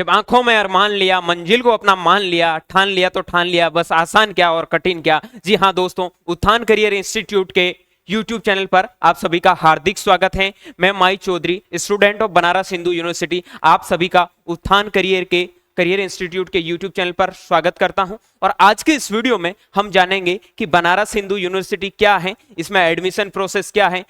जब आंखों में अरमान लिया, मंजिल को अपना मान लिया, ठान लिया तो ठान लिया, बस आसान क्या और कठिन क्या। जी हाँ दोस्तों, उत्थान करियर इंस्टीट्यूट के YouTube चैनल पर आप सभी का हार्दिक स्वागत है। मैं Mai Chaudhary, student of Banaras Hindu university, आप सभी का उत्थान करियर इंस्टीट्यूट के YouTube चैनल पर स्वागत करता हूं। और आज के इस वीडियो में हम जानेंगे कि बनारस हिंदू यूनिवर्सिटी क्या है, इसमें एडमिशन प्रोसेस क्या है,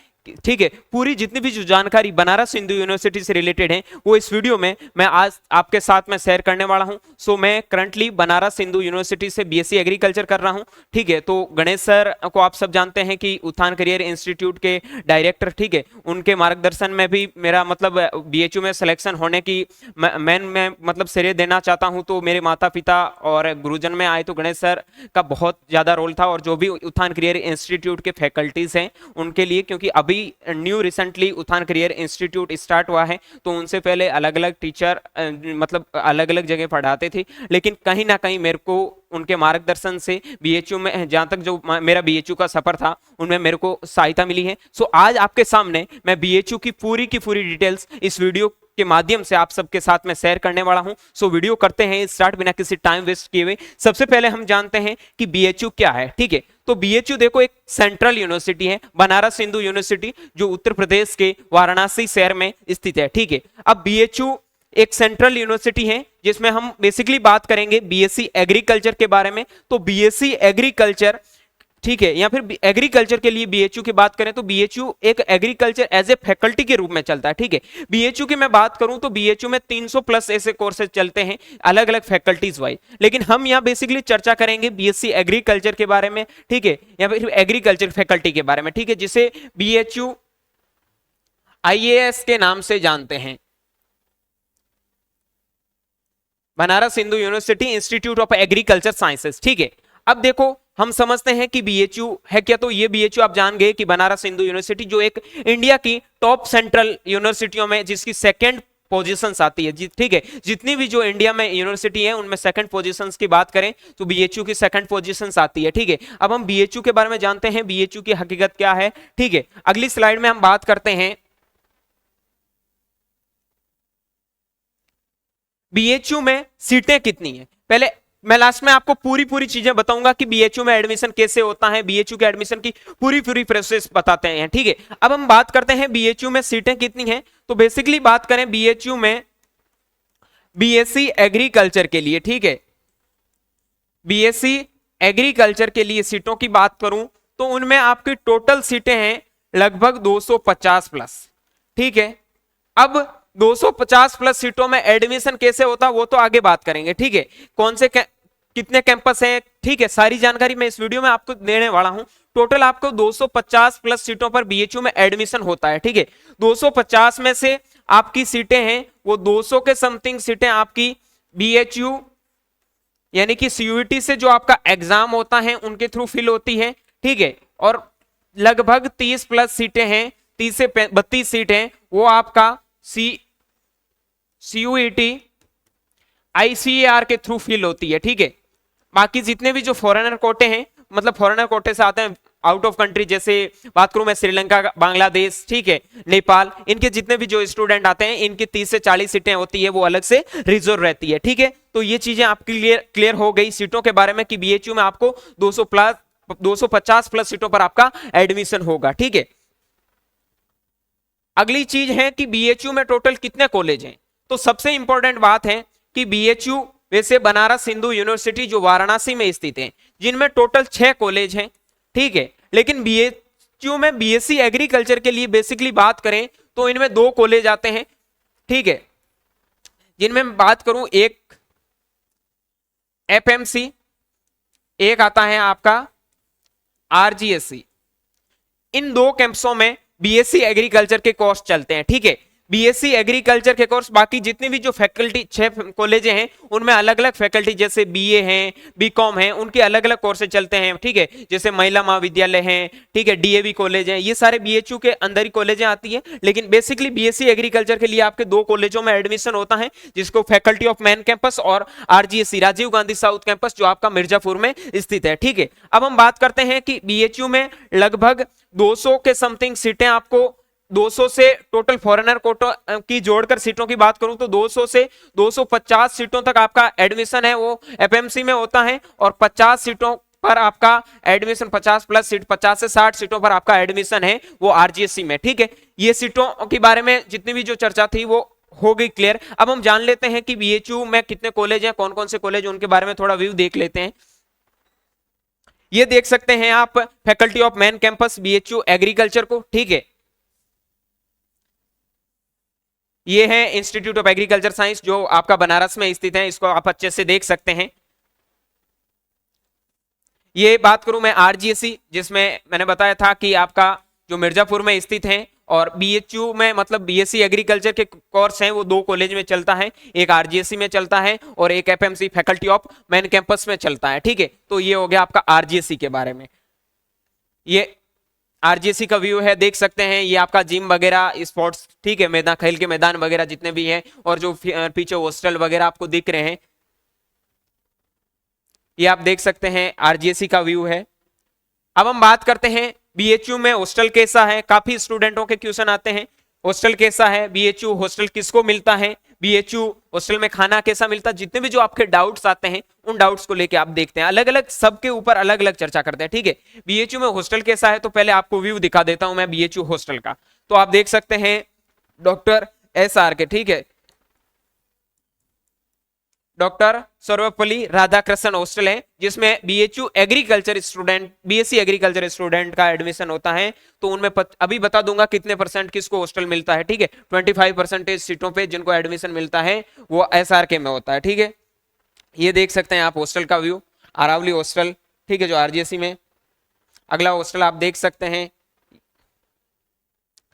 ठीक है। पूरी जितनी भी जो जानकारी बनारस हिंदू यूनिवर्सिटी से रिलेटेड है वो इस वीडियो में मैं आज आपके साथ में शेयर करने वाला हूं। सो मैं करंटली बनारस हिंदू यूनिवर्सिटी से बीएससी एग्रीकल्चर कर रहा हूं, ठीक है। तो गणेश सर को आप सब जानते हैं कि उत्थान करियर इंस्टीट्यूट के डायरेक्टर, ठीक है। उनके मार्गदर्शन में भी मेरा मतलब बीएचयू में सिलेक्शन होने की मैं मतलब श्रेय देना चाहता हूं। तो मेरे माता पिता और गुरुजन में आए तो गणेश सर का बहुत ज्यादा रोल था, और जो भी उत्थान करियर इंस्टीट्यूट के फैकल्टीज हैं उनके लिए, क्योंकि अभी न्यू रिसेंटली उत्थान करियर इंस्टीट्यूट स्टार्ट हुआ है, तो उनसे पहले अलग अलग टीचर मतलब अलग अलग जगह पढ़ाते थे, लेकिन कहीं ना कहीं मेरे को उनके मार्गदर्शन से बीएचयू में जहां तक जो मेरा बीएचयू का सफर था उनमें मेरे को सहायता मिली है। सो आज आपके सामने मैं बीएचयू की पूरी डिटेल्स इस वीडियो के माध्यम से आप सबके साथ में शेयर करने वाला हूं। सो वीडियो करते हैं स्टार्ट बिना किसी टाइम वेस्ट किए हुए। सबसे पहले हम जानते हैं कि बीएचयू क्या है, ठीक है। तो बीएचयू देखो एक सेंट्रल यूनिवर्सिटी है, बनारस हिंदू यूनिवर्सिटी, जो उत्तर प्रदेश के वाराणसी शहर में स्थित है, ठीक है। अब बीएचयू एक सेंट्रल यूनिवर्सिटी है जिसमें हम बेसिकली बात करेंगे बीएससी एग्रीकल्चर के बारे में। तो बीएससी एग्रीकल्चर, ठीक है, या फिर एग्रीकल्चर के लिए बीएचयू की बात करें तो बीएचयू एक एग्रीकल्चर एज ए फैकल्टी के रूप में चलता है, ठीक है। बीएचयू की मैं बात करूं तो बीएचयू में 300 प्लस ऐसे कोर्सेज चलते हैं अलग अलग फैकल्टीज वाइज, लेकिन हम यहां बेसिकली चर्चा करेंगे बीएससी एग्रीकल्चर के बारे में, ठीक है, या फिर एग्रीकल्चर फैकल्टी के बारे में, ठीक है, जिसे बीएचयू आईएएस के नाम से जानते हैं, Banaras Hindu university institute of agriculture sciences, ठीक है। अब देखो हम समझते हैं कि बीएचयू है क्या। तो ये बीएचयू आप जान गए कि बनारस हिंदू यूनिवर्सिटी जो एक इंडिया की टॉप सेंट्रल यूनिवर्सिटियों में जिसकी सेकंड पोजीशंस आती है, ठीक है। जितनी भी जो इंडिया में यूनिवर्सिटी है उनमें सेकंड पोजीशंस की बात करें तो बीएचयू की सेकंड पोजीशंस आती है, ठीक है। अब हम बीएचयू के बारे में जानते हैं, बीएचयू की हकीकत क्या है, ठीक है। अगली स्लाइड में हम बात करते हैं बीएचयू में सीटें कितनी है। पहले मैं लास्ट में आपको पूरी चीजें बताऊंगा कि बीएचयू में एडमिशन कैसे होता है, बीएचयू के एडमिशन की पूरी प्रोसेस बताते हैं, ठीक है। अब हम बात करते हैं बीएचयू में सीटें कितनी हैं। तो बेसिकली बात करें बीएचयू में बीएससी एग्रीकल्चर के लिए, ठीक है, बीएससी एग्रीकल्चर के लिए सीटों की बात करूं तो उनमें आपकी टोटल सीटें हैं लगभग 250 प्लस, ठीक है। अब 250 प्लस सीटों में एडमिशन कैसे होता वो तो आगे बात करेंगे, ठीक है। कौन से कितने कैंपस हैं, ठीक है, सारी जानकारी मैं इस वीडियो में आपको देने वाला हूं। टोटल आपको 250 प्लस सीटों पर बीएचयू में एडमिशन होता है, ठीक है। 250 में से आपकी सीटें हैं वो 200 के समथिंग सीटें आपकी बीएचयू यानी कि सीयूईटी से जो आपका एग्जाम होता है उनके थ्रू फिल होती है, ठीक है। और लगभग 30 प्लस सीटें हैं, 30 से 32 सीटें वो आपका सीयूईटी आईसीएआर के थ्रू फिल होती है, ठीक है। बाकी जितने भी जो फॉरेनर कोटे हैं, मतलब फॉरेनर कोटे से आते हैं आउट ऑफ कंट्री, जैसे बात करूं मैं श्रीलंका, बांग्लादेश, ठीक है, नेपाल, इनके जितने भी जो स्टूडेंट आते हैं इनकी 30 से 40 सीटें होती है वो अलग से रिजर्व रहती है, ठीक है। तो ये चीजें आपकी क्लियर हो गई सीटों के बारे में कि बीएचयू में आपको 250 प्लस सीटों पर आपका एडमिशन होगा, ठीक है। अगली चीज है कि बीएचयू में टोटल कितने कॉलेज हैं। तो सबसे इंपॉर्टेंट बात है कि बीएचयू वैसे बनारस हिंदू यूनिवर्सिटी जो वाराणसी में स्थित है जिनमें टोटल 6 कॉलेज हैं, ठीक है। लेकिन बीएचयू में बीएससी एग्रीकल्चर के लिए बेसिकली बात करें तो इनमें 2 कॉलेज आते हैं, ठीक है, जिनमें मैं बात करूं एक एफएमसी, एक आता है आपका आरजीएससी। इन 2 कैंपसों में बीएससी एग्रीकल्चर के कोर्स चलते हैं, ठीक है। बीएससी एग्रीकल्चर के कोर्स, बाकी जितनी भी जो फैकल्टी 6 कॉलेजें हैं उनमें अलग अलग फैकल्टी, जैसे बीए हैं, बीकॉम हैं, उनके अलग अलग कोर्सेज चलते हैं, ठीक है। जैसे महिला महाविद्यालय हैं, ठीक है, डीएवी कॉलेज हैं, ये सारे बीएचयू के अंदर ही कॉलेजें आती है। लेकिन बेसिकली बीएससी एग्रीकल्चर के लिए आपके 2 कॉलेजों में एडमिशन होता है, जिसको फैकल्टी ऑफ मेन कैंपस और RGSC Rajiv Gandhi south campus जो आपका मिर्जापुर में स्थित है, ठीक है। अब हम बात करते हैं कि बीएचयू में लगभग 200 के समथिंग सीटें आपको 200 से टोटल फॉरेनर कोटा की जोड़कर सीटों की बात करूं तो 200 से 250 सीटों तक आपका एडमिशन है वो एफएमसी में होता है, और 50 सीटों पर आपका एडमिशन, 50 प्लस सीट, 50 से 60 सीटों पर आपका एडमिशन है वो आरजीएससी में। ठीक है, ये सीटों के बारे में जितनी भी जो चर्चा थी वो हो गई क्लियर। अब हम जान लेते हैं कि बीएचयू में कितने कॉलेज हैं, कौन कौन से कॉलेज, उनके बारे में थोड़ा व्यू देख लेते हैं। ये देख सकते हैं आप faculty of main campus BHU agriculture को। ठीक है, ये है इंस्टीट्यूट ऑफ एग्रीकल्चर साइंस जो आपका बनारस में स्थित है, इसको आप अच्छे से देख सकते हैं। ये बात करूं मैं आरजीएससी, जिसमें मैंने बताया था कि आपका जो मिर्जापुर में स्थित है, और बीएचयू में मतलब बीएससी एग्रीकल्चर के कोर्स हैं वो 2 कॉलेज में चलता है, एक आरजीएससी में चलता है और एक FMC faculty of main campus में चलता है। ठीक है, तो ये हो गया आपका आरजीएससी के बारे में। ये आरजीएससी का व्यू है, देख सकते हैं ये आपका जिम वगैरह, स्पोर्ट्स, ठीक है, मैदान, खेल के मैदान वगैरह जितने भी हैं, और जो पीछे हॉस्टल वगैरह आपको दिख रहे हैं, ये आप देख सकते हैं आरजीएससी का व्यू है। अब हम बात करते हैं बीएचयू में हॉस्टल कैसा है। काफी स्टूडेंटों के क्वेश्चन आते हैं, हॉस्टल कैसा है, बीएचयू हॉस्टल किसको मिलता है, बीएचयू हॉस्टल में खाना कैसा मिलता है, जितने भी जो आपके डाउट्स आते हैं उन डाउट्स को लेके आप देखते हैं, अलग अलग सबके ऊपर अलग अलग चर्चा करते हैं। ठीक है, बीएचयू में हॉस्टल कैसा है, तो पहले आपको व्यू दिखा देता हूं मैं बीएचयू हॉस्टल का। तो आप देख सकते हैं डॉक्टर एसआर के, ठीक है, डॉक्टर सर्वपल्ली राधाकृष्णन हॉस्टल है, जिसमें BHU agriculture student, BSc agriculture student का एडमिशन होता है। तो उनमें अभी बता दूंगा कितने परसेंट किसको हॉस्टल मिलता है। ठीक है, 25% सीटों पे जिनको एडमिशन मिलता है वो एसआरके में होता है। ठीक है, ये देख सकते हैं आप हॉस्टल का व्यू, अरावली हॉस्टल, ठीक है, जो आरजीएससी में। अगला हॉस्टल आप देख सकते हैं,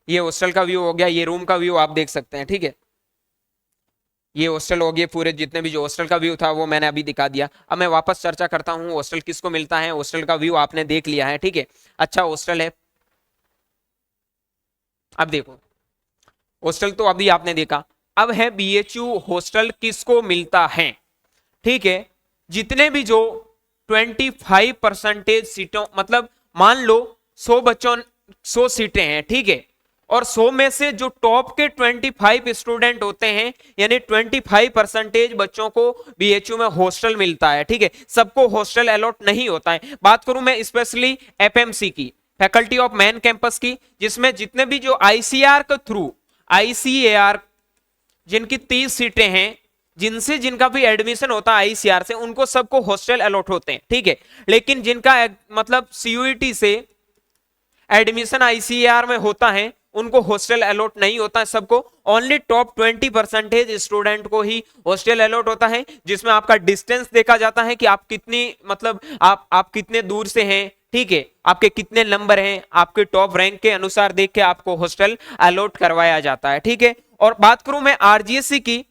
ये हॉस्टल का व्यू हो गया, ये रूम का व्यू आप देख सकते हैं। ठीक है, ये हॉस्टल हो गए पूरे, जितने भी जो हॉस्टल का व्यू था वो मैंने अभी दिखा दिया। अब मैं वापस चर्चा करता हूँ हॉस्टल किसको मिलता है। हॉस्टल का व्यू आपने देख लिया है, ठीक है, अच्छा हॉस्टल है। अब देखो हॉस्टल तो अभी आपने देखा, अब है बीएचयू हॉस्टल किसको मिलता है। ठीक है, जितने भी जो 25% सीटों, मतलब मान लो 100 बच्चों 100 सीटें हैं, ठीक है, और 100 में से जो टॉप के 25 स्टूडेंट होते हैं, यानी 25% बच्चों को बीएचयू में हॉस्टल मिलता है। ठीक है, सबको हॉस्टल अलॉट नहीं होता है। बात करूं मैं स्पेशली एफएमसी की, फैकल्टी ऑफ मेन कैंपस की, जिसमें जितने भी जो आईसीआर के थ्रू, आईसीएआर जिनकी 30 सीटें हैं, जिनसे जिनका भी एडमिशन होता है आईसीआर से, उनको सबको हॉस्टल अलॉट होते हैं। ठीक है, लेकिन जिनका मतलब सीयूईटी से एडमिशन आईसीआर में होता है उनको हॉस्टल अलॉट नहीं होता है सबको, ओनली टॉप 20% स्टूडेंट को ही हॉस्टल अलॉट होता है, जिसमें आपका डिस्टेंस देखा जाता है कि आप कितनी, मतलब आप कितने दूर से हैं, ठीक है, आपके कितने नंबर हैं, आपके टॉप रैंक के अनुसार देख के आपको हॉस्टल अलॉट करवाया जाता है। ठीक है, और बात करूं मैं आरजीएससी की,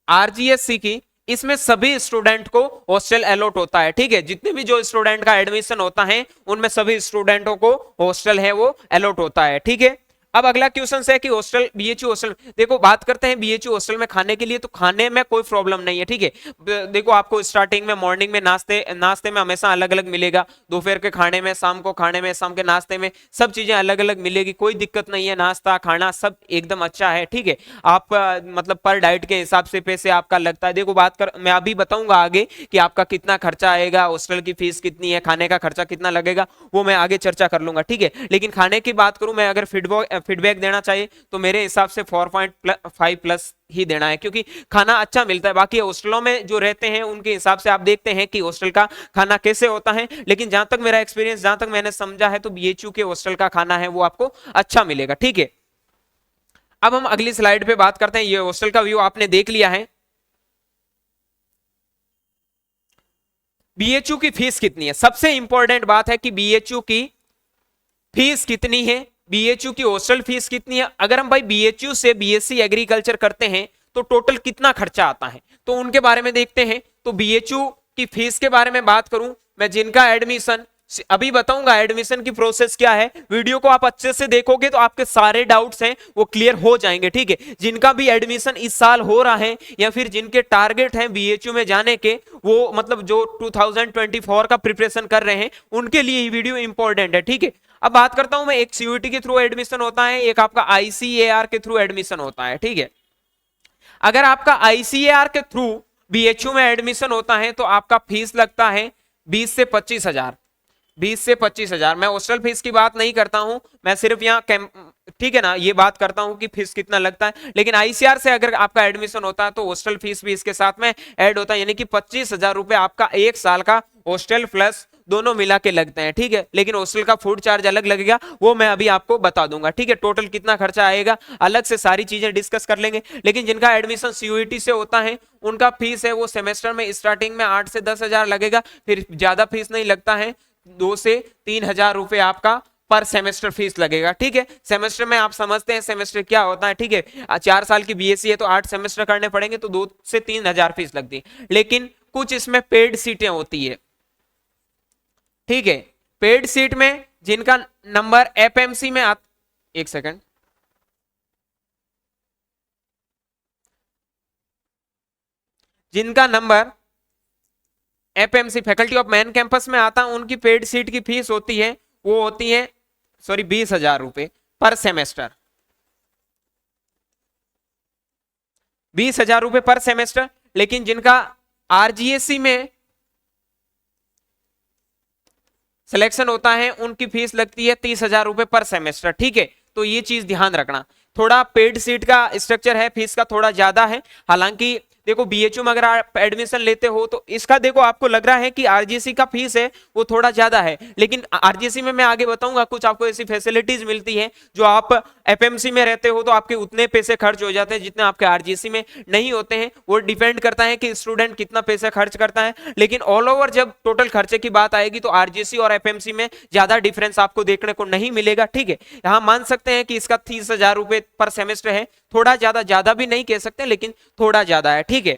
आरजीएससी की, इसमें सभी स्टूडेंट को हॉस्टल अलॉट होता है। ठीक है, जितने भी जो स्टूडेंट का एडमिशन होता है उनमें सभी स्टूडेंटों को हॉस्टल है वो अलॉट होता है। ठीक है, अब अगला क्वेश्चन है कि हॉस्टल, बीएचयू हॉस्टल, देखो बात करते हैं बीएचयू हॉस्टल में खाने के लिए, तो खाने में कोई प्रॉब्लम नहीं है। ठीक है, देखो आपको स्टार्टिंग में मॉर्निंग में नाश्ते में हमेशा अलग अलग मिलेगा, दोपहर के खाने में, शाम को खाने में, शाम के नाश्ते में, सब चीजें अलग अलग मिलेगी, कोई दिक्कत नहीं है, नाश्ता खाना सब एकदम अच्छा है। ठीक है, आपका मतलब पर डाइट के हिसाब से पैसे आपका लगता है। देखो बात कर, मैं अभी बताऊंगा आगे कि आपका कितना खर्चा आएगा, हॉस्टल की फीस कितनी है, खाने का खर्चा कितना लगेगा, वो मैं आगे चर्चा कर लूंगा। ठीक है, लेकिन खाने की बात करूं मैं, अगर फीडबैक देना चाहिए तो मेरे हिसाब से 4.5 प्लस ही देना है, क्योंकि खाना अच्छा मिलता है। बाकी हॉस्टलों में जो रहते हैं उनके हिसाब से आप देखते हैं कि हॉस्टल का खाना कैसे होता है, लेकिन जहां तक मेरा एक्सपीरियंस, जहां तक मैंने समझा है, तो बीएचयू के हॉस्टल का खाना है वो आपको अच्छा मिलेगा। ठीक है, अब हम अगली स्लाइड पे बात करते हैं। ये हॉस्टल का व्यू आपने देख लिया है। बीएचयू की फीस कितनी है, सबसे इंपॉर्टेंट बात है कि बीएचयू की फीस कितनी है, बीएचयू की हॉस्टल फीस कितनी है। अगर हम भाई बीएचयू से बीएससी एग्रीकल्चर करते हैं तो टोटल कितना खर्चा आता है, तो उनके बारे में देखते हैं। तो बीएचयू की फीस के बारे में बात करूं मैं, जिनका एडमिशन, अभी बताऊंगा एडमिशन की प्रोसेस क्या है, वीडियो को आप अच्छे से देखोगे तो आपके सारे डाउट्स हैं वो क्लियर हो जाएंगे। ठीक है, जिनका भी एडमिशन इस साल हो रहा है या फिर जिनके टारगेट हैं बीएचयू में जाने के, वो मतलब जो 2024 का प्रिपरेशन कर रहे हैं, उनके लिए ये वीडियो इंपॉर्टेंट है। ठीक है, अब बात करता हूं मैं, एक सीयूईटी के थ्रू एडमिशन होता है, एक आपका आईसीएआर के थ्रू एडमिशन होता है, ठीक है। अगर आपका आईसीएआर के थ्रू बीएचयू में एडमिशन होता है तो आपका फीस लगता है 20 से 25,000, 20 से 25,000। मैं हॉस्टल फीस की बात नहीं करता हूं, मैं सिर्फ यहाँ ठीक है ना, ये बात करता हूं कि फीस कितना लगता है। लेकिन आईसीआर से अगर आपका एडमिशन होता है तो हॉस्टल फीस भी इसके साथ में ऐड होता है, यानी कि 25,000 रुपए आपका एक साल का हॉस्टल प्लस दोनों मिला के लगते हैं, ठीक है। लेकिन हॉस्टल का फूड चार्ज अलग लगेगा, वो मैं अभी आपको बता दूंगा, ठीक है। टोटल कितना खर्चा आएगा अलग से सारी चीजें डिस्कस कर लेंगे। लेकिन जिनका एडमिशन सीयूईटी से होता है उनका फीस है वो सेमेस्टर में स्टार्टिंग में 8 से 10,000 लगेगा, फिर ज्यादा फीस नहीं लगता है, 2 से 3,000 रुपए आपका पर सेमेस्टर फीस लगेगा, ठीक है। सेमेस्टर में आप समझते हैं सेमेस्टर क्या होता है, ठीक है। 4 साल की बीएससी है तो 8 सेमेस्टर करने पड़ेंगे तो 2 से 3,000 फीस लगती है। लेकिन कुछ इसमें पेड सीटें होती है, ठीक है। पेड सीट में जिनका नंबर एफएमसी में एक सेकंड, जिनका number FMC faculty of main campus में आता है उनकी पेड सीट की फीस होती है, वो होती है 20,000 रुपए पर सेमेस्टर, 20,000 रुपए पर सेमेस्टर। लेकिन जिनका आरजीएससी में सिलेक्शन होता है उनकी फीस लगती है 30,000 रुपए पर सेमेस्टर, ठीक है। तो ये चीज ध्यान रखना, थोड़ा पेड सीट का स्ट्रक्चर है, फीस का थोड़ा ज्यादा है। हालांकि देखो बीएचयू में अगर आप एडमिशन लेते हो तो इसका देखो आपको लग रहा है कि आरजीसी का फीस है वो थोड़ा ज्यादा है, लेकिन आरजीसी में मैं आगे बताऊंगा कुछ आपको ऐसी फैसिलिटीज मिलती हैं जो आप एफएमसी में रहते हो तो आपके उतने पैसे खर्च हो जाते हैं जितने आपके आरजीसी में नहीं होते हैं। वो डिपेंड करता है कि स्टूडेंट कितना पैसा खर्च करता है। लेकिन ऑल ओवर जब टोटल खर्चे की बात आएगी तो आरजीसी और एफएमसी में ज्यादा डिफरेंस आपको देखने को नहीं मिलेगा, ठीक है। यहाँ मान सकते हैं कि इसका 30,000 रुपए पर सेमेस्टर है, थोड़ा ज्यादा भी नहीं कह सकते लेकिन थोड़ा ज्यादा है, ठीक है।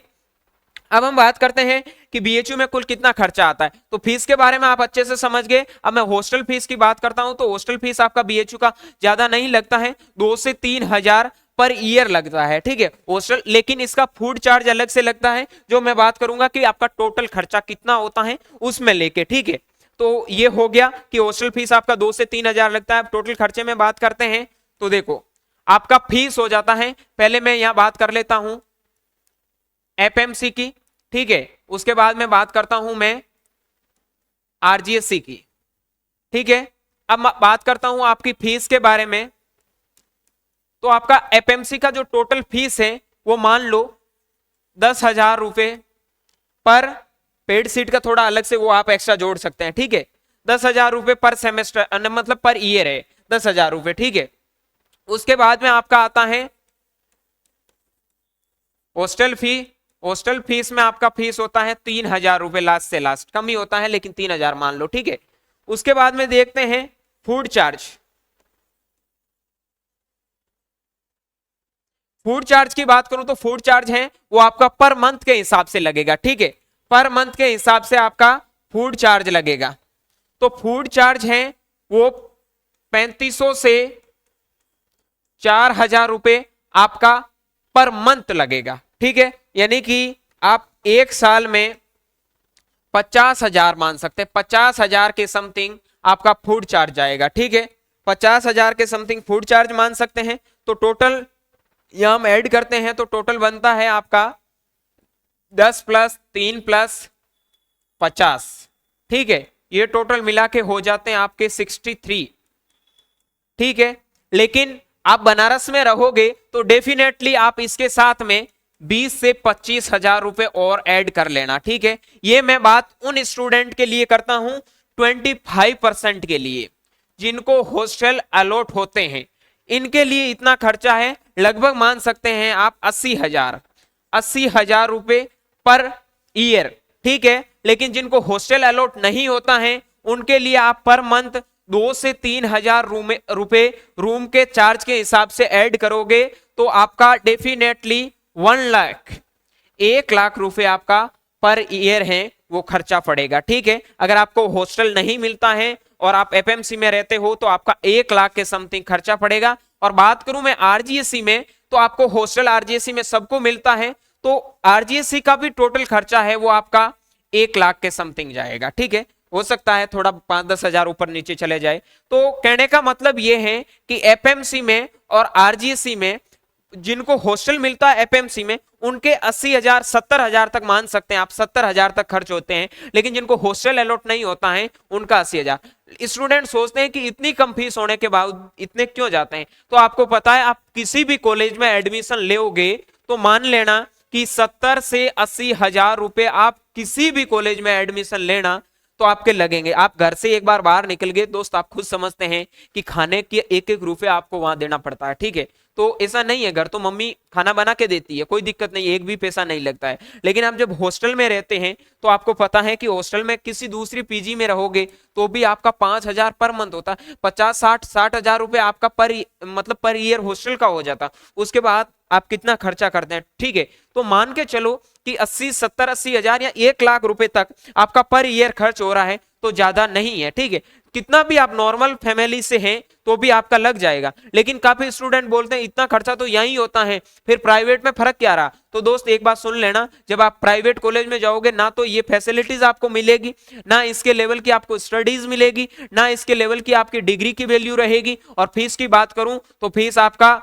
अब हम बात करते हैं कि बीएचयू में कुल कितना खर्चा आता है, तो फीस के बारे में आप अच्छे से समझ गए। अब मैं हॉस्टल फीस की बात करता हूं तो हॉस्टल फीस आपका बीएचयू का ज्यादा नहीं लगता है, 2 से 3,000 पर ईयर लगता है, ठीक है हॉस्टल। लेकिन इसका फूड चार्ज अलग से लगता है, जो मैं बात करूंगा कि आपका टोटल खर्चा कितना होता है उसमें लेके, ठीक है। तो ये हो गया कि हॉस्टल फीस आपका 2 से 3,000 लगता है। टोटल खर्चे में बात करते हैं तो देखो आपका फीस हो जाता है, पहले मैं यहां बात कर लेता हूं एफएमसी की, ठीक है। उसके बाद में बात करता हूं मैं आरजीएससी की, ठीक है। अब बात करता हूं आपकी फीस के बारे में, तो आपका एफएमसी का जो टोटल फीस है वो मान लो 10,000 रुपए पर पेड सीट का थोड़ा अलग से वो आप एक्स्ट्रा जोड़ सकते हैं, ठीक है। 10,000 रुपए पर सेमेस्टर मतलब पर ईयर है 10,000 रुपए, ठीक है। उसके बाद में आपका आता है हॉस्टल फी। हॉस्टल फीस में आपका फीस होता है 3,000 रुपए, लास्ट से लास्ट कम ही होता है लेकिन 3,000 मान लो, ठीक है। उसके बाद में देखते हैं फूड चार्ज। फूड चार्ज की बात करूं तो फूड चार्ज है वो आपका पर मंथ के हिसाब से लगेगा, ठीक है। पर मंथ के हिसाब से आपका फूड चार्ज लगेगा। तो फूड चार्ज है वो 3,500 से 4,000 रुपए आपका पर मंथ लगेगा, ठीक है। यानी कि आप एक साल में 50,000 मान सकते हैं, 50,000 के समथिंग आपका फूड चार्ज आएगा, ठीक है। 50,000 के समथिंग फूड चार्ज मान सकते हैं। तो टोटल यहां हम ऐड करते हैं तो टोटल बनता है आपका 10 प्लस 3 प्लस 50, ठीक है। ये टोटल मिला के हो जाते हैं आपके 63, ठीक है। लेकिन आप बनारस में रहोगे तो डेफिनेटली आप इसके साथ में 20 से 25,000 रुपए और ऐड कर लेना, ठीक है। ये मैं बात उन स्टूडेंट के लिए करता हूं 25% के लिए जिनको हॉस्टल अलॉट होते हैं, इनके लिए इतना खर्चा है। लगभग मान सकते हैं आप 80,000 रुपए पर ईयर, ठीक है। लेकिन जिनको हॉस्टल अलॉट नहीं होता है उनके लिए आप पर मंथ 2 से 3,000 रुपए रूम के चार्ज के हिसाब से ऐड करोगे तो आपका डेफिनेटली 1 लाख रुपए आपका पर ईयर है वो खर्चा पड़ेगा, ठीक है। अगर आपको हॉस्टल नहीं मिलता है और आप एफएमसी में रहते हो तो आपका 1 लाख के समथिंग खर्चा पड़ेगा। और बात करूं मैं आरजीएससी में तो आपको हॉस्टल आरजीएससी में सबको मिलता है, तो आरजीएससी का भी टोटल खर्चा है वो आपका 1 लाख के समथिंग जाएगा, ठीक है। हो सकता है थोड़ा 5-10 हजार ऊपर नीचे चले जाए। तो कहने का मतलब ये है कि एफएमसी में और आरजीसी में जिनको हॉस्टल मिलता है एफएमसी में, उनके 80,000 70,000 तक मान सकते हैं आप, 70,000 तक खर्च होते हैं। लेकिन जिनको हॉस्टल अलॉट नहीं होता है उनका 80,000। स्टूडेंट सोचते हैं कि इतनी कम फीस होने के बाद इतने क्यों जाते हैं। तो आपको पता है, आप किसी भी कॉलेज में एडमिशन लोगे तो मान लेना कि 70 से 80,000 रुपए आप किसी भी कॉलेज में एडमिशन लेना तो आपके लगेंगे। आप घर से एक बार बाहर निकल गए दोस्त, आप खुद समझते हैं कि खाने के एक एक रुपए आपको वहां देना पड़ता है, ठीक है। तो ऐसा नहीं है, घर तो मम्मी खाना बना के देती है, कोई दिक्कत नहीं, एक भी पैसा नहीं लगता है। लेकिन आप जब हॉस्टल में रहते हैं तो आपको पता है कि हॉस्टल में किसी दूसरी पीजी में रहोगे तो भी आपका 5,000 पर मंथ होता है, 50-60 हजार रुपए आपका मतलब पर ईयर हॉस्टल का हो जाता। उसके बाद आप कितना खर्चा करते हैं, ठीक है। तो मान के चलो कि 80-70-80 हजार या 1 लाख रुपए तक आपका पर ईयर खर्च हो रहा है, तो ज्यादा नहीं है, ठीक है। कितना भी आप नॉर्मल फैमिली से हैं तो भी आपका लग जाएगा। लेकिन काफी स्टूडेंट बोलते हैं इतना खर्चा तो यही होता है, फिर प्राइवेट में फर्क क्या रहा। तो दोस्त एक बात सुन लेना, जब आप प्राइवेट कॉलेज में जाओगे ना तो ये फैसिलिटीज आपको मिलेगी, ना इसके लेवल की आपको स्टडीज मिलेगी, ना इसके लेवल की आपकी डिग्री की वैल्यू रहेगी। और फीस की बात करूं तो फीस आपका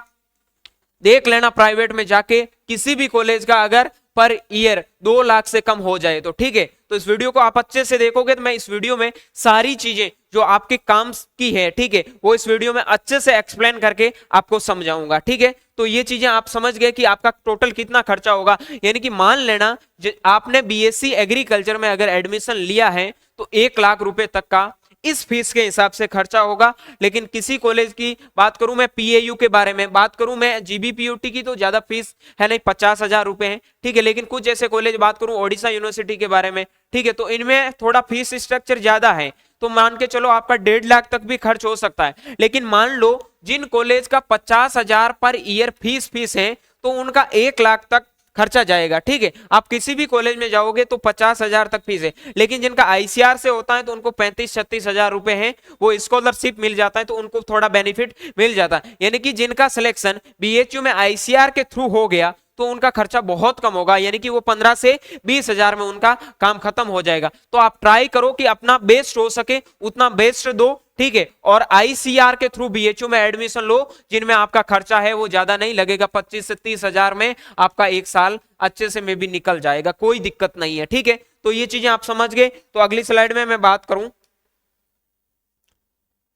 देख लेना प्राइवेट में जाके किसी भी कॉलेज का अगर पर ईयर 2 लाख से कम हो जाए तो, ठीक है। तो इस वीडियो को आप अच्छे से देखोगे तो मैं इस वीडियो में सारी चीजें जो आपके काम की है, ठीक है, वो इस वीडियो में अच्छे से एक्सप्लेन करके आपको समझाऊंगा, ठीक है। तो ये चीजें आप समझ गए कि आपका टोटल कितना खर्चा होगा। यानी कि मान लेना आपने बीएससी एग्रीकल्चर में अगर एडमिशन लिया है तो 1 लाख रुपए तक का इस फीस के हिसाब से खर्चा होगा। लेकिन किसी कॉलेज की बात करूं, मैं पीएयू के बारे में बात करूं, मैं जीबीपीयूटी की तो ज्यादा फीस है नहीं, 50,000 रुपए है, ठीक है। लेकिन कुछ ऐसे कॉलेज बात करूं ओडिशा यूनिवर्सिटी के बारे में, ठीक है, तो इनमें थोड़ा फीस स्ट्रक्चर ज्यादा है। तो मान के चलो आपका 1.5 लाख तक भी खर्च हो सकता है। लेकिन मान लो जिन कॉलेज का 50,000 पर ईयर फीस है तो उनका 1 लाख तक खर्चा जाएगा, ठीक है। आप किसी भी कॉलेज में जाओगे तो 50,000 तक फीस है। लेकिन जिनका आईसीआर से होता है तो उनको 35-36 हजार रुपए है, वो स्कॉलरशिप मिल जाता है, तो उनको थोड़ा बेनिफिट मिल जाता है। यानी कि जिनका सिलेक्शन बीएचयू में आईसीआर के थ्रू हो गया तो उनका खर्चा बहुत कम होगा, यानी कि वो 15 से 20 हजार में उनका काम खत्म हो जाएगा। तो आप ट्राई करो कि अपना बेस्ट हो सके उतना बेस्ट दो, ठीक है। और आईसीआर के थ्रू बीएचयू में एडमिशन लो जिनमें आपका खर्चा है वो ज्यादा नहीं लगेगा, 25 से 30 हजार में आपका एक साल अच्छे से में भी निकल जाएगा, कोई दिक्कत नहीं है, ठीक है। तो ये चीजें आप समझ गए। तो अगली स्लाइड में मैं बात करूं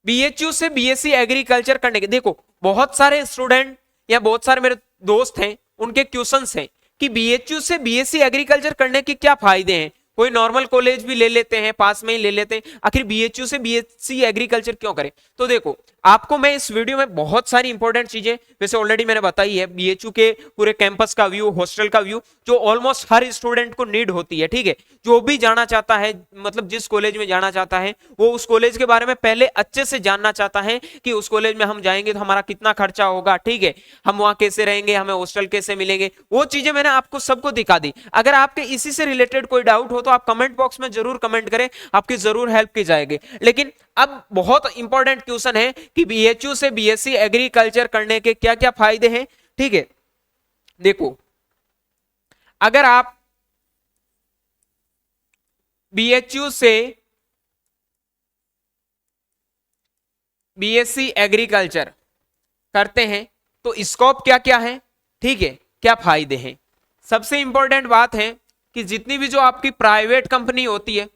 बीएचयू से बीएससी एग्रीकल्चर करने के। देखो बहुत सारे स्टूडेंट या बहुत सारे मेरे दोस्त हैं, उनके क्वेश्चंस हैं कि बीएचयू से बीएससी एग्रीकल्चर करने के क्या फायदे हैं। कोई नॉर्मल कॉलेज भी ले लेते हैं, पास में ही ले लेते हैं, आखिर बीएचयू से बीएससी एग्रीकल्चर क्यों करें। तो देखो आपको मैं इस वीडियो में बहुत सारी इंपॉर्टेंट चीजें वैसे ऑलरेडी मैंने बताई है, बीएचयू के पूरे कैंपस का व्यू, हॉस्टल का व्यू, जो ऑलमोस्ट हर स्टूडेंट को नीड होती है, ठीक है। जो भी जाना चाहता है, मतलब जिस कॉलेज में जाना चाहता है वो उस कॉलेज के बारे में पहले अच्छे से जानना चाहता है कि उस कॉलेज में हम जाएंगे तो हमारा कितना खर्चा होगा, ठीक है, हम वहां कैसे रहेंगे, हमें हॉस्टल कैसे मिलेंगे, वो चीजें मैंने आपको सबको दिखा दी। अगर आपके इसी से रिलेटेड कोई डाउट हो तो आप कमेंट बॉक्स में जरूर कमेंट करें, आपकी जरूर हेल्प की जाएगी। लेकिन अब बहुत इंपॉर्टेंट क्वेश्चन है कि बीएचयू से बीएससी एग्रीकल्चर करने के क्या क्या फायदे हैं, ठीक है। देखो अगर आप बीएचयू से बीएससी एग्रीकल्चर करते हैं तो स्कोप क्या क्या है, ठीक है, क्या फायदे हैं। सबसे इंपॉर्टेंट बात है कि जितनी भी जो आपकी प्राइवेट कंपनी होती है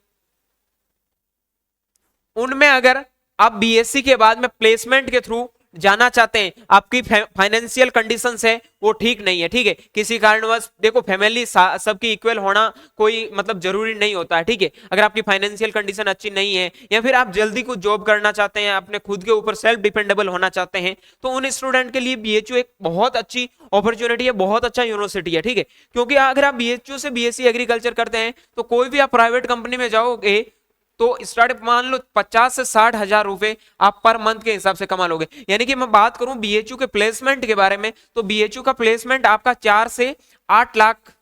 उनमें अगर आप बीएससी के बाद में प्लेसमेंट के थ्रू जाना चाहते हैं, आपकी फाइनेंशियल कंडीशंस है वो ठीक नहीं है, ठीक है, किसी कारणवश, देखो फैमिली सबकी इक्वल होना कोई मतलब जरूरी नहीं होता है, ठीक है। अगर आपकी फाइनेंशियल कंडीशन अच्छी नहीं है या फिर आप जल्दी कुछ जॉब करना चाहते हैं, अपने खुद के ऊपर सेल्फ डिपेंडेबल होना चाहते हैं, तो उन स्टूडेंट के लिए बीएचयू एक बहुत अच्छी अपॉर्चुनिटी है, बहुत अच्छा यूनिवर्सिटी है, ठीक है। क्योंकि अगर आप बीएचयू से बीएससी एग्रीकल्चर करते हैं तो कोई भी आप प्राइवेट कंपनी में जाओगे तो स्टार्ट मान लो 50 से 60 हजार रुपए आप पर मंथ के हिसाब से कमा लोगे। यानी कि मैं बात करूं बीएचयू के प्लेसमेंट के बारे में तो बीएचयू का प्लेसमेंट आपका 4 से 8 लाख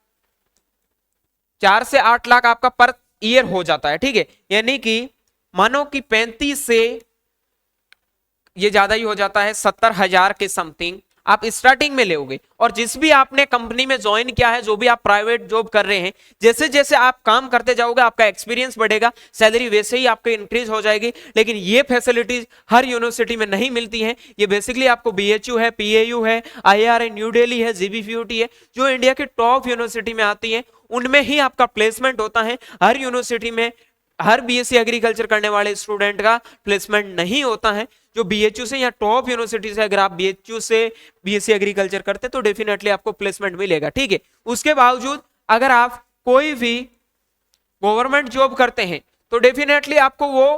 आपका पर ईयर हो जाता है, ठीक है। यानी कि मानो कि 35 से ये ज्यादा ही हो जाता है, 70 हजार के समथिंग आप स्टार्टिंग में लोगे। और जिस भी आपने कंपनी में ज्वाइन किया है, जो भी आप प्राइवेट जॉब कर रहे हैं, जैसे जैसे आप काम करते जाओगे आपका एक्सपीरियंस बढ़ेगा, सैलरी वैसे ही आपकी इंक्रीज हो जाएगी। लेकिन ये फैसिलिटीज हर यूनिवर्सिटी में नहीं मिलती हैं। ये बेसिकली आपको बीएचयू है, पीएयू है, आईआर है, न्यू दिल्ली है, जीबीपीयूटी है, जो इंडिया की टॉप यूनिवर्सिटी में आती है, उनमें ही आपका प्लेसमेंट होता है। हर यूनिवर्सिटी में हर बीएससी एग्रीकल्चर करने वाले स्टूडेंट का प्लेसमेंट नहीं होता है। जो बीएचयू से या टॉप यूनिवर्सिटी से अगर आप बीएचयू से बीएससी एग्रीकल्चर करते हैं तो डेफिनेटली आपको प्लेसमेंट मिलेगा, ठीक है। उसके बावजूद अगर आप कोई भी गवर्नमेंट जॉब करते हैं तो डेफिनेटली आपको वो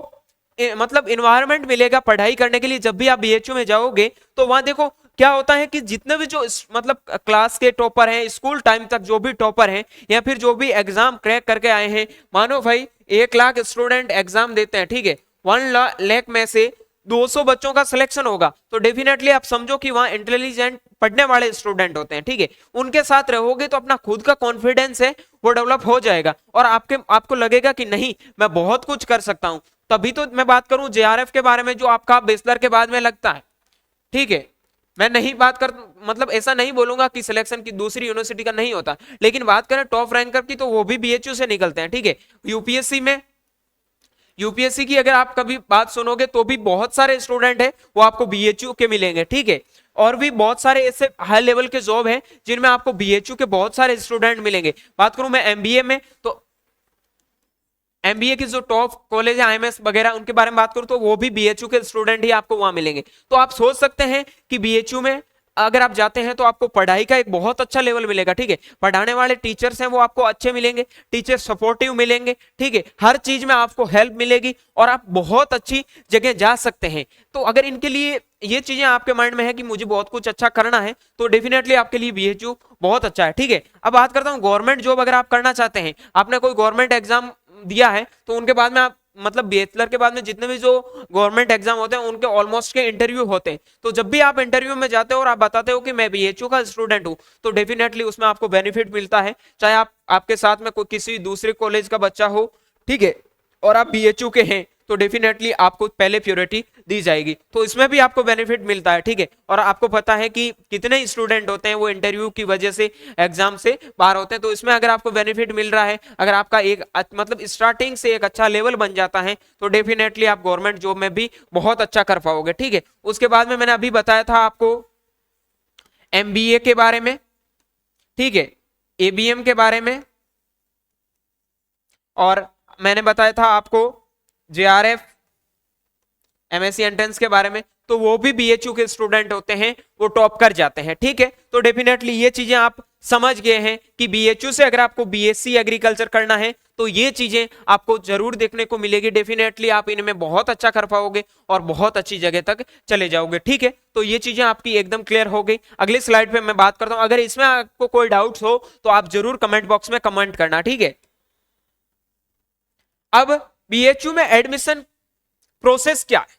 मतलब इन्वायरमेंट मिलेगा पढ़ाई करने के लिए। जब भी आप बीएचयू में जाओगे तो वहां देखो क्या होता है कि जितने भी जो मतलब क्लास के टॉपर हैं, स्कूल टाइम तक जो भी टॉपर हैं, या फिर जो भी एग्जाम क्रैक करके आए हैं, मानो भाई 1 लाख स्टूडेंट एग्जाम देते हैं, ठीक है, 1 लाख में से 200 बच्चों का सिलेक्शन होगा, तो डेफिनेटली आप समझो कि वहां इंटेलिजेंट पढ़ने वाले स्टूडेंट होते हैं, ठीक है। उनके साथ रहोगे तो अपना खुद का कॉन्फिडेंस है वो डेवलप हो जाएगा और आपको लगेगा कि नहीं मैं बहुत कुछ कर सकता हूं। तभी तो मैं बात करूं जेआरएफ के बारे में, जो आपका बैचलर के बाद में लगता है, ठीक है। मैं नहीं बात कर मतलब ऐसा नहीं बोलूंगा कि सिलेक्शन की दूसरी यूनिवर्सिटी का नहीं होता, लेकिन बात करें टॉप रैंकर की तो वो भी बीएचयू से निकलते हैं, ठीक है। यूपीएससी की अगर आप कभी बात सुनोगे तो भी बहुत सारे स्टूडेंट है वो आपको बीएचयू के मिलेंगे, ठीक है। और भी बहुत सारे ऐसे हाई लेवल के जॉब है जिनमें आपको बीएचयू के बहुत सारे स्टूडेंट मिलेंगे। बात करूं मैं एमबीए में, तो एमबीए की जो टॉप कॉलेज है आईएमएस वगैरह उनके बारे में बात करूं तो वो भी बीएचयू के स्टूडेंट ही आपको वहां मिलेंगे। तो आप सोच सकते हैं कि बीएचयू में अगर आप जाते हैं तो आपको पढ़ाई का एक बहुत अच्छा लेवल मिलेगा, ठीक है। पढ़ाने वाले टीचर्स हैं वो आपको अच्छे मिलेंगे, टीचर सपोर्टिव मिलेंगे, ठीक है। हर चीज में आपको हेल्प मिलेगी और आप बहुत अच्छी जगह जा सकते हैं। तो अगर इनके लिए ये चीजें आपके माइंड में है कि मुझे बहुत कुछ अच्छा करना है तो डेफिनेटली आपके लिए बीएचयू बहुत अच्छा है, ठीक है। अब बात करता हूं गवर्नमेंट जॉब अगर आप करना चाहते हैं, आपने कोई गवर्नमेंट एग्जाम दिया है तो उनके बाद में आप मतलब बैचलर के बाद में जितने भी जो गवर्नमेंट एग्जाम होते हैं उनके ऑलमोस्ट के इंटरव्यू होते हैं। तो जब भी आप इंटरव्यू में जाते हो और आप बताते हो कि मैं बीएचयू का स्टूडेंट हूं तो डेफिनेटली उसमें आपको बेनिफिट मिलता है, चाहे आपके साथ में कोई किसी दूसरे कॉलेज का बच्चा हो, ठीक है, और आप बीएचयू के हैं तो डेफिनेटली आपको पहले प्योरिटी दी जाएगी। तो इसमें भी आपको बेनिफिट मिलता है, ठीक है। और आपको पता है कि कितने स्टूडेंट होते हैं वो इंटरव्यू की वजह से एग्जाम से बाहर होते हैं, तो इसमें अगर आपको बेनिफिट मिल रहा है, अगर आपका एक मतलब स्टार्टिंग से एक अच्छा लेवल बन जाता है तो डेफिनेटली आप गवर्नमेंट जॉब में भी बहुत अच्छा कर पाओगे, ठीक है। उसके बाद में मैंने अभी बताया था आपको एमबीए के बारे में, ठीक है, एबीएम के बारे में, और मैंने बताया था आपको जेआरएफ एमएससी एंट्रेंस के बारे में, तो वो भी बीएचयू के स्टूडेंट होते हैं वो टॉप कर जाते हैं, ठीक है। तो डेफिनेटली ये चीजें आप समझ गए हैं कि बीएचयू से अगर आपको बीएससी एग्रीकल्चर करना है तो ये चीजें आपको जरूर देखने को मिलेगी। डेफिनेटली आप इनमें बहुत अच्छा कर पाओगे और बहुत अच्छी जगह तक चले जाओगे, ठीक है। तो ये चीजें आपकी एकदम क्लियर हो गई। अगली स्लाइड पे मैं बात करता हूं, अगर इसमें आपको कोई डाउट्स हो तो आप जरूर कमेंट बॉक्स में कमेंट करना, ठीक है। अब बीएचयू में एडमिशन प्रोसेस क्या है,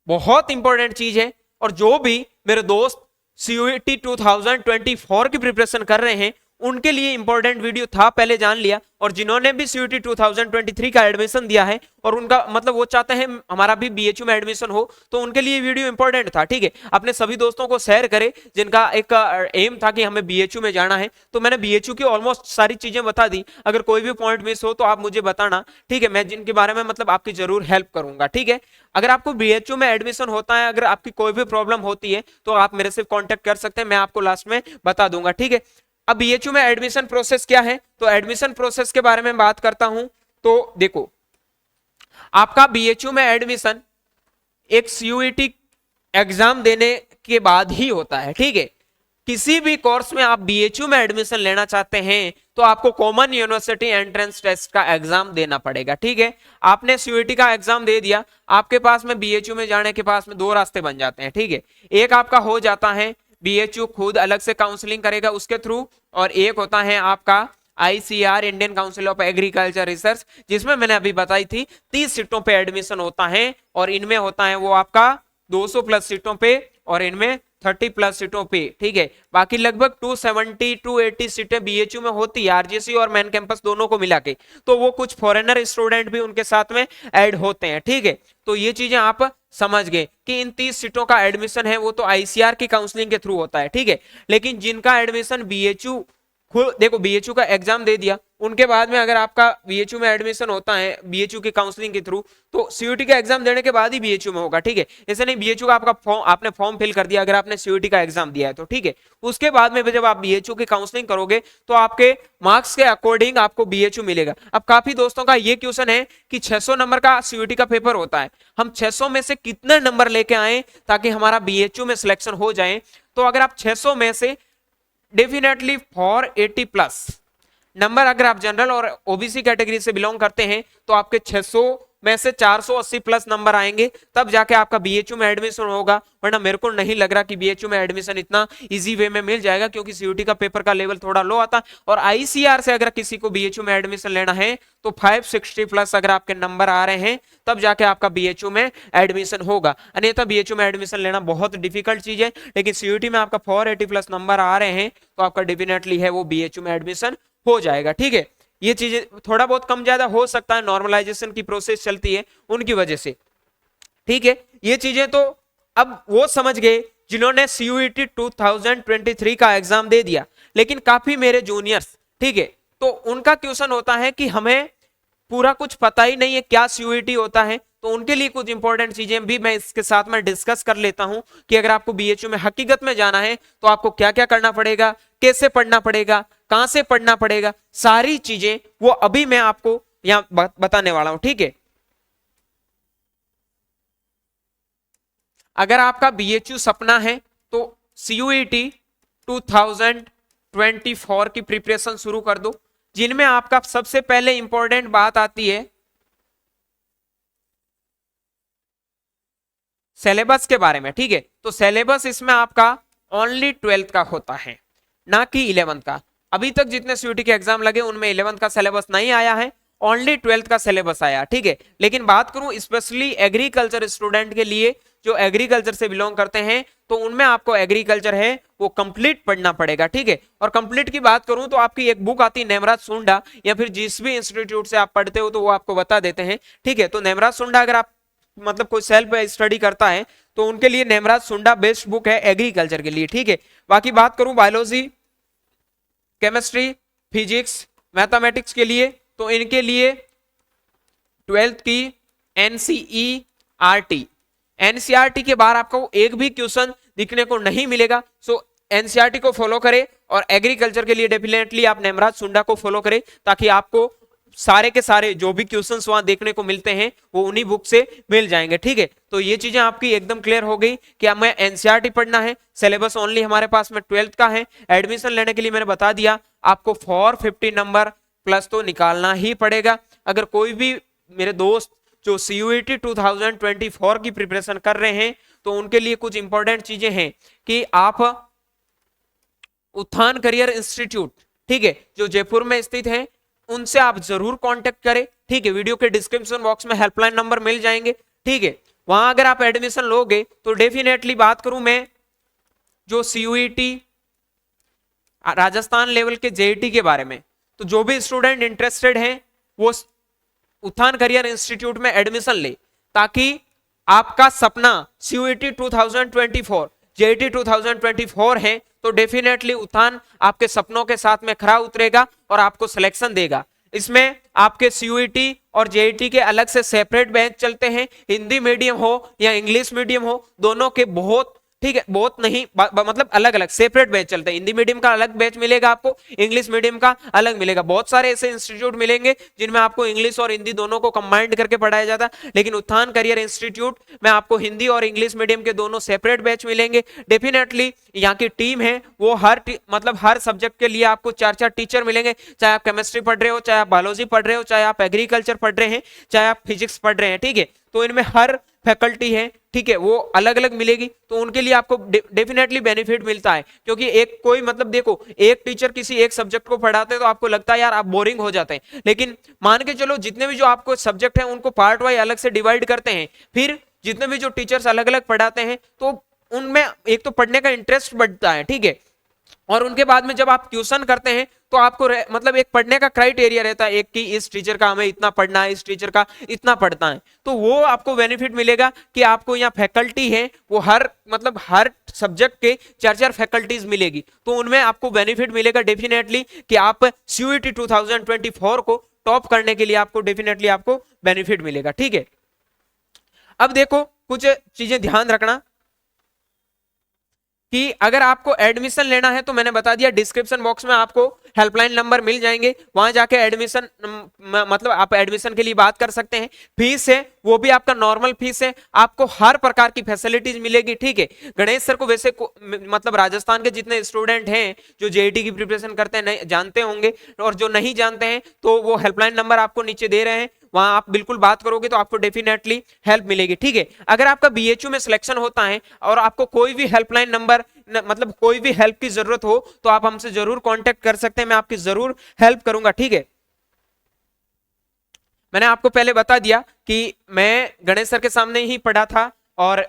बहुत इंपॉर्टेंट चीज है। और जो भी मेरे दोस्त सीयूईटी 2024 की प्रिपरेशन कर रहे हैं उनके लिए इंपॉर्टेंट वीडियो था, पहले जान लिया। और जिन्होंने भी सीयूईटी 2023 का एडमिशन दिया है और उनका मतलब वो चाहते हैं हमारा भी बीएचयू में एडमिशन हो, तो उनके लिए वीडियो इंपॉर्टेंट था, ठीक है। अपने सभी दोस्तों को शेयर करें जिनका एक एम था कि हमें बीएचयू में जाना है। तो मैंने बीएचयू की ऑलमोस्ट सारी चीजें बता दी। अगर कोई भी पॉइंट मिस हो तो आप मुझे बताना, ठीक है, मैं जिनके बारे में मतलब आपकी जरूर हेल्प करूंगा, ठीक है। अगर आपको बीएचयू में एडमिशन होता है, अगर आपकी कोई भी प्रॉब्लम होती है तो आप मेरे से कॉन्टेक्ट कर सकते हैं, मैं आपको लास्ट में बता दूंगा, ठीक है। अब बीएचयू में एडमिशन प्रोसेस क्या है, तो एडमिशन प्रोसेस के बारे में बात करता हूं। तो देखो आपका बीएचयू में एडमिशन एक सीयूईटी एग्जाम देने के बाद ही होता है, ठीक है। किसी भी कोर्स में आप बीएचयू में एडमिशन लेना चाहते हैं तो आपको कॉमन यूनिवर्सिटी एंट्रेंस टेस्ट का एग्जाम देना पड़ेगा, ठीक है। आपने सीयूईटी का एग्जाम दे दिया, आपके पास में बीएचयू में जाने के पास में 2 रास्ते बन जाते हैं, ठीक है। एक आपका हो जाता है बीएचयू खुद अलग से काउंसलिंग करेगा उसके थ्रू, और एक होता है आपका ICR Indian council of agriculture research, जिसमें मैंने अभी बताई थी 30 सीटों पे एडमिशन होता है और इनमें होता है वो आपका 200 प्लस सीटों पे और इनमें 30 प्लस सीटों पे, ठीक है। बाकी लगभग 270 280 सीटें बीएचयू में होती है, आरजीसी और मेन कैंपस दोनों को मिला के। तो वो कुछ फॉरेनर स्टूडेंट भी उनके साथ में ऐड होते हैं, ठीक है। तो ये चीजें आप समझ गए कि इन 30 सीटों का एडमिशन है वो तो आईसीआर की काउंसलिंग के थ्रू होता है, ठीक है। लेकिन जिनका एडमिशन बीएचयू, देखो बीएचयू का एग्जाम दे दिया, उनके बाद में अगर आपका बीएचयू में एडमिशन होता है बीएचयू की काउंसलिंग के थ्रू, तो सीयूटी का एग्जाम देने के बाद ही बीएचयू में होगा, ठीक है। ऐसे नहीं बीएचयू का आपका फॉर्म, आपने फॉर्म फिल कर दिया अगर आपने सीयूटी का एग्जाम दिया है तो, ठीक है। उसके बाद में जब आप बीएचयू की काउंसलिंग करोगे तो आपके मार्क्स के अकॉर्डिंग आपको बीएचयू मिलेगा। अब काफी दोस्तों का ये क्वेश्चन है कि 600 नंबर का सीयूटी का पेपर होता है, हम 600 में से कितने नंबर लेके आए ताकि हमारा बीएचयू में सिलेक्शन हो जाए। तो अगर आप 600 में से डेफिनेटली फॉर 80 प्लस नंबर, अगर आप जनरल और ओबीसी कैटेगरी से बिलोंग करते हैं तो आपके 600 में से 480 प्लस नंबर आएंगे, तब जाके आपका बीएचयू में एडमिशन होगा। वरना मेरे को नहीं लग रहा कि बीएचयू में एडमिशन इतना इजी वे में मिल जाएगा, क्योंकि सीयूटी का पेपर का लेवल थोड़ा लो आता है। और आईसीआर से अगर किसी को बीएचयू में एडमिशन लेना है तो 560 प्लस अगर आपके नंबर आ रहे हैं तब जाके आपका बीएचयू में एडमिशन होगा, अन्यथा बीएचयू में एडमिशन लेना बहुत डिफिकल्ट चीज है। लेकिन सीयूटी में आपका 480 प्लस नंबर आ रहे हैं तो आपका डेफिनेटली है वो बीएचयू में एडमिशन हो जाएगा, ठीक है। ये चीजें थोड़ा बहुत कम ज्यादा हो सकता है, नॉर्मलाइजेशन की प्रोसेस चलती है उनकी वजह से, ठीक है। ये चीजें तो अब वो समझ गए जिन्होंने सीयूईटी 2023 का एग्जाम दे दिया। लेकिन काफी मेरे जूनियर्स, ठीक है, तो उनका क्वेश्चन होता है कि हमें पूरा कुछ पता ही नहीं है क्या सीयूईटी होता है, तो उनके लिए कुछ इंपॉर्टेंट चीजें भी मैं इसके साथ में डिस्कस कर लेता हूं कि अगर आपको बीएचयू में हकीकत में जाना है तो आपको क्या क्या करना पड़ेगा, कैसे पढ़ना पड़ेगा, कहां से पढ़ना पड़ेगा, सारी चीजें वो अभी मैं आपको यहां बताने वाला हूं, ठीक है। अगर आपका बीएचयू सपना है तो सीयूईटी 2024 की प्रिपरेशन शुरू कर दो, जिनमें आपका सबसे पहले इंपॉर्टेंट बात आती है सिलेबस के बारे में, ठीक है। तो सिलेबस इसमें आपका ओनली 12th का होता है, ना कि 11th का। अभी तक जितने सीयूटी के एग्जाम लगे उनमें 11th का सिलेबस नहीं आया है, ओनली 12th का सिलेबस आया, ठीक है। लेकिन बात करूं स्पेशली एग्रीकल्चर स्टूडेंट के लिए जो एग्रीकल्चर से बिलोंग करते हैं, तो उनमें आपको एग्रीकल्चर है वो कंप्लीट पढ़ना पड़ेगा, ठीक है। और कंप्लीट की बात करूं तो आपकी एक बुक आती है नेमराज सुंडा, या फिर जिस भी इंस्टीट्यूट से आप पढ़ते हो तो वो आपको बता देते हैं, ठीक है। तो नेमराज सुंडा अगर आप मतलब कोई सेल्फ स्टडी करता है तो उनके लिए नेमराज सुंडा बेस्ट बुक है एग्रीकल्चर के लिए, ठीक है। बाकी बात करूं बायोलॉजी, केमिस्ट्री, फिजिक्स, मैथमेटिक्स के लिए, तो इनके लिए 12th की एनसीईआरटी, एनसीईआरटी के बाहर आपको एक भी क्वेश्चन दिखने को नहीं मिलेगा। सो एनसीईआरटी को फॉलो करें और एग्रीकल्चर के लिए डेफिनेटली आप नेमराज सुंडा को फॉलो करें, ताकि आपको सारे के सारे जो भी क्वेश्चंस वहां देखने को मिलते हैं वो उन्हीं बुक से मिल जाएंगे, ठीक है। तो ये चीजें आपकी एकदम क्लियर हो गई कि हमें एनसीईआरटी पढ़ना है, सिलेबस ओनली हमारे पास में 12th का है। एडमिशन लेने के लिए मैंने बता दिया आपको 450 नंबर प्लस तो निकालना ही पड़ेगा। अगर कोई भी मेरे दोस्त जो सीयूईटी 2024 की प्रिपरेशन कर रहे हैं तो उनके लिए कुछ इंपॉर्टेंट चीजें हैं कि आप उत्थान करियर इंस्टीट्यूट, ठीक है, जो जयपुर में स्थित है, उनसे आप जरूर कांटेक्ट करें, ठीक है। वीडियो के डिस्क्रिप्शन बॉक्स में हेल्पलाइन नंबर मिल जाएंगे, ठीक है। वहां अगर आप एडमिशन लोगे तो डेफिनेटली बात करूं मैं जो सीयूईटी राजस्थान लेवल के जेईटी के बारे में, तो जो भी स्टूडेंट इंटरेस्टेड हैं वो उत्थान करियर इंस्टीट्यूट में एडमिशन ले, ताकि आपका सपना सीयूईटी 2024 जेईटी 2024 है तो डेफिनेटली उत्थान आपके सपनों के साथ में खरा उतरेगा और आपको सिलेक्शन देगा। इसमें आपके सीयूईटी और जेईटी के अलग से सेपरेट बैच चलते हैं, हिंदी मीडियम हो या इंग्लिश मीडियम हो, दोनों के बहुत, ठीक है, बहुत नहीं मतलब अलग अलग सेपरेट बैच चलते हैं। हिंदी मीडियम का अलग बैच मिलेगा आपको, इंग्लिश मीडियम का अलग मिलेगा। बहुत सारे ऐसे इंस्टीट्यूट मिलेंगे जिनमें आपको इंग्लिश और हिंदी दोनों को कंबाइंड करके पढ़ाया जाता है, लेकिन उत्थान करियर इंस्टीट्यूट में आपको हिंदी और इंग्लिश मीडियम के दोनों सेपरेट बैच मिलेंगे। डेफिनेटली यहाँ की टीम है वो मतलब हर सब्जेक्ट के लिए आपको 4-4 टीचर मिलेंगे, चाहे आप केमिस्ट्री पढ़ रहे हो, चाहे आप बायोलॉजी पढ़ रहे हो, चाहे आप एग्रीकल्चर पढ़ रहे हैं, चाहे आप फिजिक्स पढ़ रहे हैं, ठीक है। तो इनमें हर फैकल्टी है, ठीक है, वो अलग अलग मिलेगी, तो उनके लिए आपको डेफिनेटली बेनिफिट मिलता है। क्योंकि एक कोई मतलब देखो एक टीचर किसी एक सब्जेक्ट को पढ़ाते हैं तो आपको लगता है यार आप बोरिंग हो जाते हैं, लेकिन मान के चलो जितने भी जो आपको सब्जेक्ट है उनको पार्ट वाइज अलग से डिवाइड करते हैं, फिर जितने भी जो टीचर्स अलग अलग पढ़ाते हैं तो उनमें एक तो पढ़ने का इंटरेस्ट बढ़ता है, ठीक है। और उनके बाद में जब आप ट्यूशन करते हैं तो आपको मतलब एक पढ़ने का क्राइटेरिया रहता है एक कि इस टीचर का हमें इतना पढ़ना है, इस टीचर का इतना पढ़ना है, तो वो आपको बेनिफिट मिलेगा कि आपको यहाँ फैकल्टी है वो हर मतलब हर सब्जेक्ट के 4-4 फैकल्टीज मिलेगी, तो उनमें आपको बेनिफिट मिलेगा डेफिनेटली कि आप CUET 2024 को टॉप करने के लिए आपको डेफिनेटली आपको बेनिफिट मिलेगा। ठीक है, अब देखो कुछ चीजें ध्यान रखना कि अगर आपको एडमिशन लेना है तो मैंने बता दिया डिस्क्रिप्शन बॉक्स में आपको हेल्पलाइन नंबर मिल जाएंगे, वहां जाके एडमिशन मतलब आप एडमिशन के लिए बात कर सकते हैं। फीस है वो भी आपका नॉर्मल फीस है, आपको हर प्रकार की फैसिलिटीज मिलेगी। ठीक है, गणेश सर को वैसे मतलब राजस्थान के जितने स्टूडेंट हैं जो JET की प्रिपरेशन करते हैं नहीं जानते होंगे, और जो नहीं जानते हैं तो वो हेल्पलाइन नंबर आपको नीचे दे रहे हैं, वहां आप बिल्कुल बात करोगे तो आपको डेफिनेटली हेल्प मिलेगी। ठीक है, अगर आपका BHU में सिलेक्शन होता है और आपको कोई भी हेल्पलाइन नंबर मतलब कोई भी हेल्प की जरूरत हो तो आप हमसे जरूर कांटेक्ट कर सकते हैं, मैं आपकी जरूर हेल्प करूंगा। ठीक है, मैंने आपको पहले बता दिया कि मैं गणेश सर के सामने ही पढ़ा था और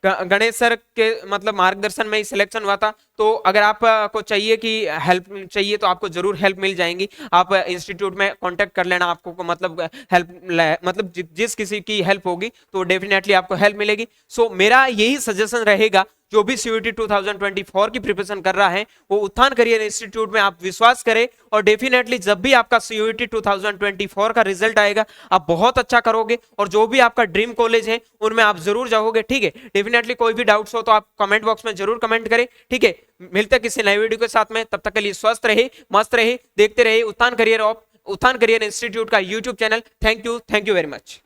गणेश सर के मतलब मार्गदर्शन में ही सिलेक्शन हुआ था, तो अगर आपको चाहिए कि हेल्प चाहिए तो आपको जरूर हेल्प मिल जाएंगी। आप इंस्टीट्यूट में कांटेक्ट कर लेना, आपको मतलब हेल्प मतलब जिस किसी की हेल्प होगी तो डेफिनेटली आपको हेल्प मिलेगी। सो मेरा यही सजेशन रहेगा, जो भी CUET 2024 की प्रिपरेशन कर रहा है वो उत्थान करियर इंस्टीट्यूट में आप विश्वास करें, और डेफिनेटली जब भी आपका CUET 2024 का रिजल्ट आएगा आप बहुत अच्छा करोगे और जो भी आपका ड्रीम कॉलेज है उनमें आप जरूर जाओगे। ठीक है, डेफिनेटली कोई भी डाउट्स हो तो आप कमेंट बॉक्स में जरूर कमेंट करें। ठीक है, मिलते हैं किसी नए वीडियो के साथ में, तब तक के लिए स्वस्थ रहे, मस्त रहे, देखते रहे उत्थान करियर इंस्टीट्यूट का YouTube channel. Thank you very much.